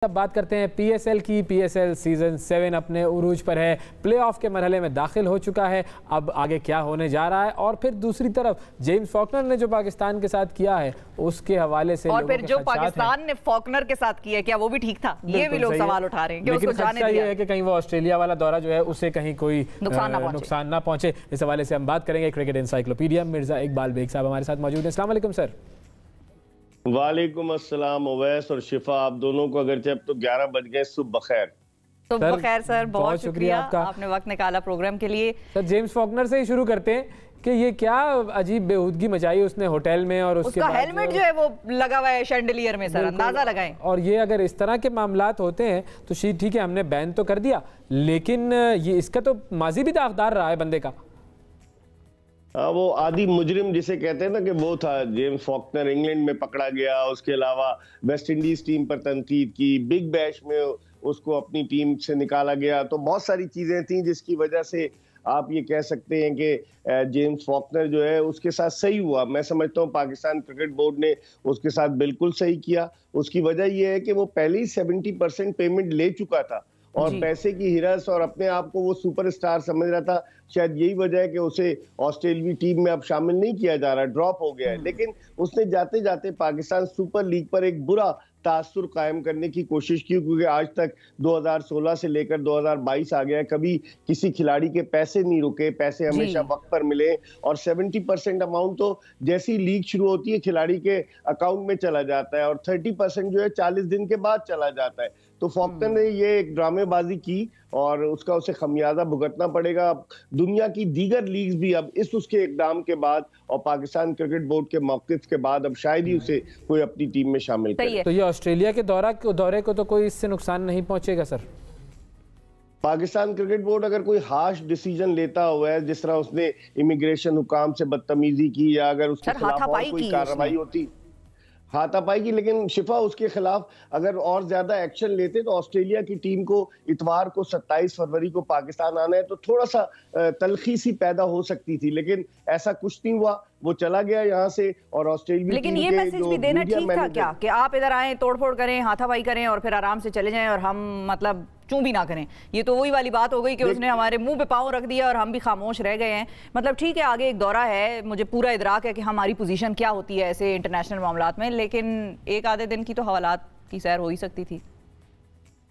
अब बात करते हैं पीएसएल की। पीएसएल सीजन 7 अपने उरूज पर है, प्लेऑफ के मरहले में दाखिल हो चुका है। अब आगे क्या होने जा रहा है, और फिर दूसरी तरफ जेम्स फॉकनर ने जो पाकिस्तान के साथ किया है उसके हवाले से, और फिर जो पाकिस्तान ने फॉकनर के साथ किया, क्या वो भी ठीक था? ये भी लोग सवाल उठा रहे हैं कि उसको जाने दिया। ये है कि कहीं वो ऑस्ट्रेलिया वाला दौरा जो है उसे कहीं कोई नुकसान ना पहुंचे। इस हवाले से हम बात करेंगे क्रिकेट इंसाइक्लोपीडिया मिर्जा इकबाल बेग साहब हमारे साथ मौजूद हैं। अस्सलाम वालेकुम सर। वालेकुम अस्सलाम। ओवैस और शिफा, आप दोनों को अगरचे अब तो 11 बज गए, सुबह बखैर। सुबह बखैर सर, बहुत शुक्रिया आपका, आपने वक्त निकाला प्रोग्राम के लिए। सर जेम्स फॉकनर से ही शुरू करते हैं कि ये क्या अजीब बेहूदगी मचाई उसने होटल में, और उसके बाद हेलमेट जो है वो लगा हुआ है शैंडलियर में, सर अंदाजा लगाएं। और ये अगर इस तरह के मामलात होते हैं तो ठीक है, हमने बैन तो कर दिया, लेकिन ये इसका तो माजी भी दागदार रहा है बंदे का। वो आदि मुजरिम जिसे कहते हैं ना, कि वो था जेम्स फॉकनर। इंग्लैंड में पकड़ा गया, उसके अलावा वेस्ट इंडीज टीम पर तनकीद की, बिग बैश में उसको अपनी टीम से निकाला गया। तो बहुत सारी चीजें थी जिसकी वजह से आप ये कह सकते हैं कि जेम्स फॉकनर जो है उसके साथ सही हुआ। मैं समझता हूँ पाकिस्तान क्रिकेट बोर्ड ने उसके साथ बिल्कुल सही किया। उसकी वजह यह है कि वो पहले ही 70% पेमेंट ले चुका था और पैसे की हिरस और अपने आप को वो सुपरस्टार समझ रहा था। शायद यही वजह है कि उसे ऑस्ट्रेलियाई टीम में अब शामिल नहीं किया जा रहा, ड्रॉप हो गया है। लेकिन उसने जाते जाते पाकिस्तान सुपर लीग पर एक बुरा तासुर कायम करने की कोशिश की, क्योंकि आज तक 2016 से लेकर 2022 आ गया है, कभी किसी खिलाड़ी के पैसे नहीं रुके, पैसे हमेशा वक्त पर मिले। और 70% अमाउंट तो जैसी लीग शुरू होती है खिलाड़ी के अकाउंट में चला जाता है, और 30% जो है 40 दिन के बाद चला जाता है। तो फॉकनर ने ये एक ड्रामेबाजी की और उसका उसे खमियाजा भुगतना पड़ेगा। दुनिया की दीगर लीग्स भी अब उसके इकदाम के बाद और पाकिस्तान क्रिकेट बोर्ड के मौक़िफ़ के बाद अब शायद ही उसे कोई अपनी टीम में शामिल करे। तो ये ऑस्ट्रेलिया के दौरे को तो कोई इससे नुकसान नहीं पहुंचेगा सर? पाकिस्तान क्रिकेट बोर्ड अगर कोई हार्श डिसीजन लेता हुआ है, जिस तरह उसने इमिग्रेशन हुकाम से बदतमीजी की, या अगर उसके खिलाफ और कोई कार्रवाई होती, हाथापाई की, लेकिन शिफा उसके खिलाफ अगर और ज्यादा एक्शन लेते तो ऑस्ट्रेलिया की टीम को इतवार को 27 फरवरी को पाकिस्तान आना है, तो थोड़ा सा तलखी सी पैदा हो सकती थी। लेकिन ऐसा कुछ नहीं हुआ, वो चला गया यहाँ से। और ऑस्ट्रेलिया, लेकिन ये मैसेज भी देना ठीक था क्या कि आप इधर आए, तोड़फोड़ करें, हाथापाई करें और फिर आराम से चले जाएं और हम मतलब चूं भी ना करें? ये तो वही वाली बात हो गई कि उसने हमारे मुंह पे पाँव रख दिया और हम भी खामोश रह गए हैं। मतलब ठीक है, आगे एक दौरा है, मुझे पूरा इदराक है कि हमारी पोजीशन क्या होती है ऐसे इंटरनेशनल मामलात में, लेकिन एक आधे दिन की तो हवालात की सैर हो ही सकती थी।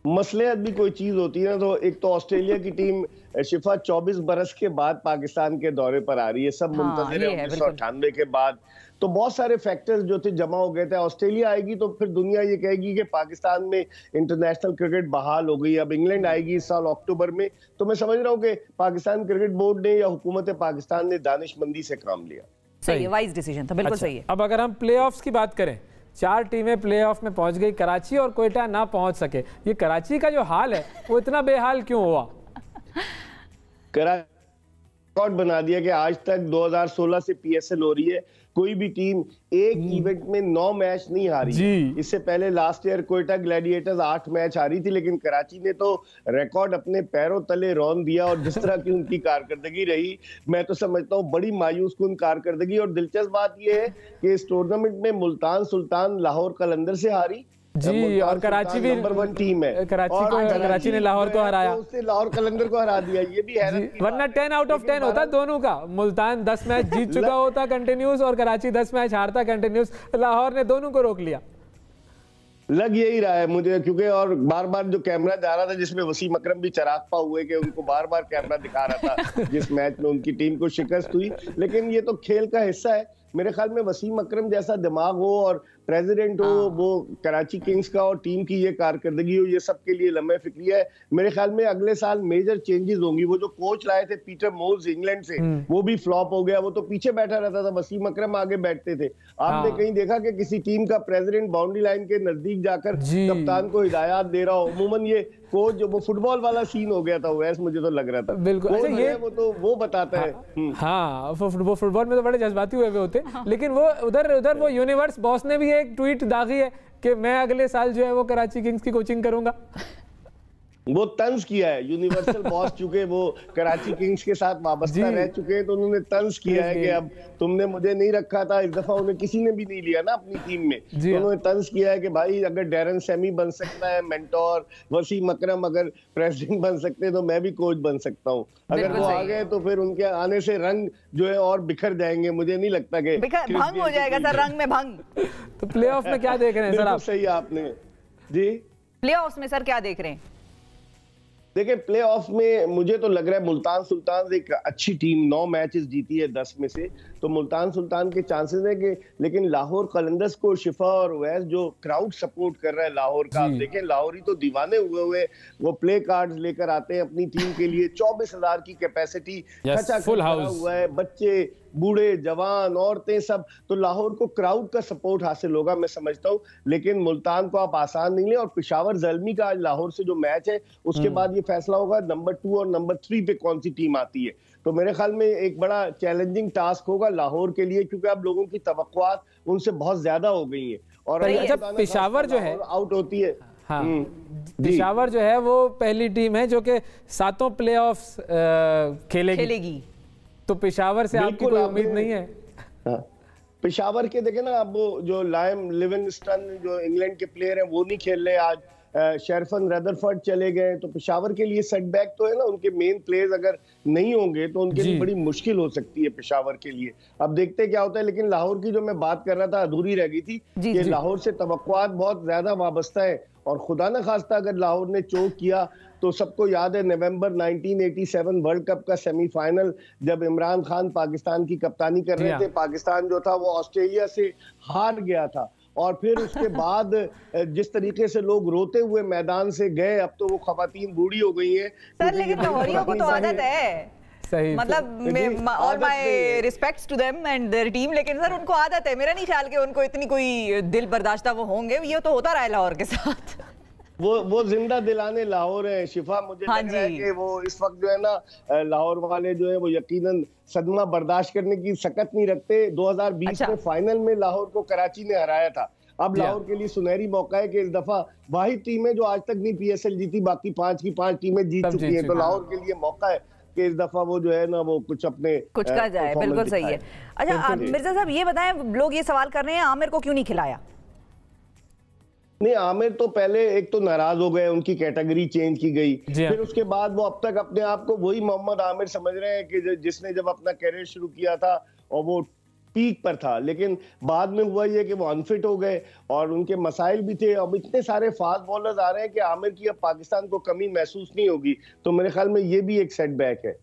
मसलियत भी कोई चीज होती है ना। तो एक तो ऑस्ट्रेलिया की टीम शिफा 24 बरस के बाद पाकिस्तान के दौरे पर आ रही है, सब मुंतज़िर है 1998 के बाद। तो बहुत सारे फैक्टर्स जो थे जमा हो गए थे। ऑस्ट्रेलिया आएगी तो फिर दुनिया ये कहेगी कि पाकिस्तान में इंटरनेशनल क्रिकेट बहाल हो गई। अब इंग्लैंड आएगी इस साल अक्टूबर में, तो मैं समझ रहा हूँ कि पाकिस्तान क्रिकेट बोर्ड ने या हुकूमत पाकिस्तान ने दानिशमंदी से काम लिया। सही है, वाइज डिसीजन था, बिल्कुल सही है। अब अगर हम प्लेऑफ्स की बात करें, 4 टीमें प्लेऑफ में पहुंच गई, कराची और कोयटा ना पहुंच सके। ये कराची का जो हाल है वो इतना बेहाल क्यों हुआ? रिकॉर्ड बना दिया कि आज तक 2016 से पीएसएल हो रही है, कोई भी टीम एक इवेंट में 9 मैच नहीं हारी। इससे पहले last year Quetta Gladiators 8 match हारी थी, लेकिन कराची ने तो रिकॉर्ड अपने पैरों तले रौंद दिया। और जिस तरह की उनकी कारकर्दगी रही, मैं तो समझता हूँ बड़ी मायूस कुन कारकर्दगी। और दिलचस्प बात यह है कि इस टूर्नामेंट में मुल्तान सुल्तान लाहौर कलंदर से हारी जी, और कराची भी नंबर 1 टीम है। कराची ने लाहौर को हराया, उसने लाहौर कलंदर को हरा दिया। ये भी हैरत, वरना 10 आउट ऑफ 10 होता दोनों का। मुल्तान 10 मैच जीत चुका होता कंटिन्यूस और कराची 10 मैच हारता कंटिन्यूस। लाहौर ने दोनों को रोक लिया। लग यही रहा है मुझे, क्योंकि और बार बार जो कैमरा जा रहा था, जिसमें वसीम अकरम भी चरागपा हुए कि उनको बार बार कैमरा दिखा रहा था जिस मैच में उनकी टीम को शिकस्त हुई। लेकिन ये तो खेल का हिस्सा है। मेरे ख्याल में वसीम अकरम जैसा दिमाग हो और प्रेसिडेंट हो, वो कराची किंग्स का, और टीम की ये कारकर्दगी हो, ये सबके लिए लम्हे फिक्रिया है। मेरे ख्याल में अगले साल मेजर चेंजेस होंगी। वो जो कोच लाए थे पीटर मोल्स इंग्लैंड से, वो भी फ्लॉप हो गया। वो तो पीछे बैठा रहता था, वसीम अकरम आगे बैठते थे। आपने कहीं देखा कि किसी टीम का प्रेसिडेंट बाउंड्री लाइन के नजदीक जाकर कप्तान को हिदायत दे रहा हो? अमूमन ये कोच जो वो फुटबॉल वाला सीन हो गया था, वैसे मुझे तो लग रहा था। बिल्कुल, अच्छा ये वो तो वो बताता है। हाँ, वो फुटबॉल में तो बड़े जज्बाती हुए होते, लेकिन वो उधर वो यूनिवर्स बॉस ने भी एक ट्वीट दागी है कि मैं अगले साल जो है वो कराची किंग्स की कोचिंग करूंगा। वो तंज किया है, यूनिवर्सल बॉस चुके वो कराची किंग्स के साथ वाबस्ता रह चुके हैं, तो उन्होंने तंज किया है कि अब तुमने मुझे नहीं रखा था, इस दफा उन्हें किसी ने भी नहीं लिया ना अपनी टीम में, तो उन्होंने तंज किया है कि भाई अगर डैरन सैमी बन सकता है मेंटोर, वसीम अकरम अगर प्रेसिडेंट बन सकते हैं तो मैं भी कोच बन सकता हूँ। अगर वो आ गए तो फिर उनके आने से रंग जो है और बिखर जाएंगे, मुझे नहीं लगता कि भंग हो जाएगा सर, रंग में भंग। तो प्लेऑफ में क्या देख रहे हैं सर आप? सही आपने जी, प्लेऑफ्स में सर क्या देख रहे हैं? देखिए प्लेऑफ में मुझे तो लग रहा है मुल्तान सुल्तान एक अच्छी टीम, 9 मैचेस जीती है 10 में से, तो मुल्तान सुल्तान के चांसेस है कि, लेकिन लाहौर कलंदर्स को शिफा और वैस जो क्राउड सपोर्ट कर रहा है लाहौर का, आप देखें लाहौरी तो दीवाने हुए वो प्ले कार्ड्स लेकर आते हैं अपनी टीम के लिए, 24,000 की कैपेसिटी, फुल हाउस हुआ है, बच्चे बूढ़े जवान औरतें सब, तो लाहौर को क्राउड का सपोर्ट हासिल होगा मैं समझता हूँ, लेकिन मुल्तान को आप आसान नहीं ले। और पेशावर ज़ल्मी का आज लाहौर से जो मैच है उसके बाद ये फैसला होगा नंबर 2 और नंबर 3 पे कौन सी टीम आती है, तो मेरे ख्याल में एक बड़ा चैलेंजिंग टास्क होगा लाहौर के लिए, क्योंकि अब लोगों की तवक्कुआत उनसे बहुत ज्यादा हो गई है। और जब पेशावर जो है आउट होती है, हाँ, पेशावर जो है वो पहली टीम है जो कि 7 प्लेऑफ्स खेलेगी, तो पेशावर से आपकी कोई उम्मीद नहीं है? हाँ। पेशावर के देखे ना, अब वो जो लायम लिविंगस्टन जो इंग्लैंड के प्लेयर हैं वो नहीं खेल रहे आज, शेरफन रदरफर्ड चले गए, तो पेशावर के लिए सेटबैक तो है ना, उनके मेन प्लेयर्स अगर नहीं होंगे तो उनके लिए बड़ी मुश्किल हो सकती है पेशावर के लिए। अब देखते क्या होता है, लेकिन लाहौर की जो मैं बात कर रहा था अधूरी रह गई थी कि लाहौर से तवक्कुआत बहुत ज्यादा वाबस्ता है, और खुदा न खास्ता अगर लाहौर ने चोक किया तो सबको याद है नवंबर 1987 वर्ल्ड कप का सेमीफाइनल, जब इमरान खान पाकिस्तान की कप्तानी कर रहे थे, पाकिस्तान जो था वो ऑस्ट्रेलिया से हार गया था, और फिर उसके बाद जिस तरीके से लोग रोते हुए मैदान से गए, अब तो वो खवातीन बूढ़ी हो गई हैं सर, लेकिन लाहौरियों को तो आदत है, सही, मतलब all my respects to them and their team, लेकिन सर उनको आदत है, मेरा नहीं ख्याल कि उनको इतनी कोई दिल बर्दाश्ता वो होंगे, ये तो होता रहा है लाहौर के साथ। वो जिंदा दिलाने लाहौर है शिफा, मुझे लग रहा है कि वो इस वक्त जो है ना लाहौर वाले जो है वो यकीनन सदमा बर्दाश्त करने की सकत नहीं रखते। 2020 में फाइनल में लाहौर को कराची ने हराया था, अब लाहौर के लिए सुनहरी मौका है कि इस दफा वाहिद टीम है जो आज तक नहीं PSL जीती, बाकी 5 की 5 टीमें जीत चुकी हैं, तो लाहौर के लिए मौका है कि इस दफा वो जो है ना वो कुछ अपने कुछ कर जाए। बिल्कुल सही है। अच्छा मिर्जा साहब ये बताएं, लोग ये सवाल कर रहे हैं आमिर को क्यों नहीं खिलाया? नहीं, आमिर तो पहले एक तो नाराज हो गए, उनकी कैटेगरी चेंज की गई, फिर उसके बाद वो अब तक अपने आप को वही मोहम्मद आमिर समझ रहे हैं कि जिसने जब अपना कैरियर शुरू किया था और वो पीक पर था, लेकिन बाद में हुआ ये कि वो अनफिट हो गए और उनके मसाइल भी थे। अब इतने सारे फास्ट बॉलर्स आ रहे हैं कि आमिर की अब पाकिस्तान को कमी महसूस नहीं होगी, तो मेरे ख्याल में ये भी एक सेटबैक है।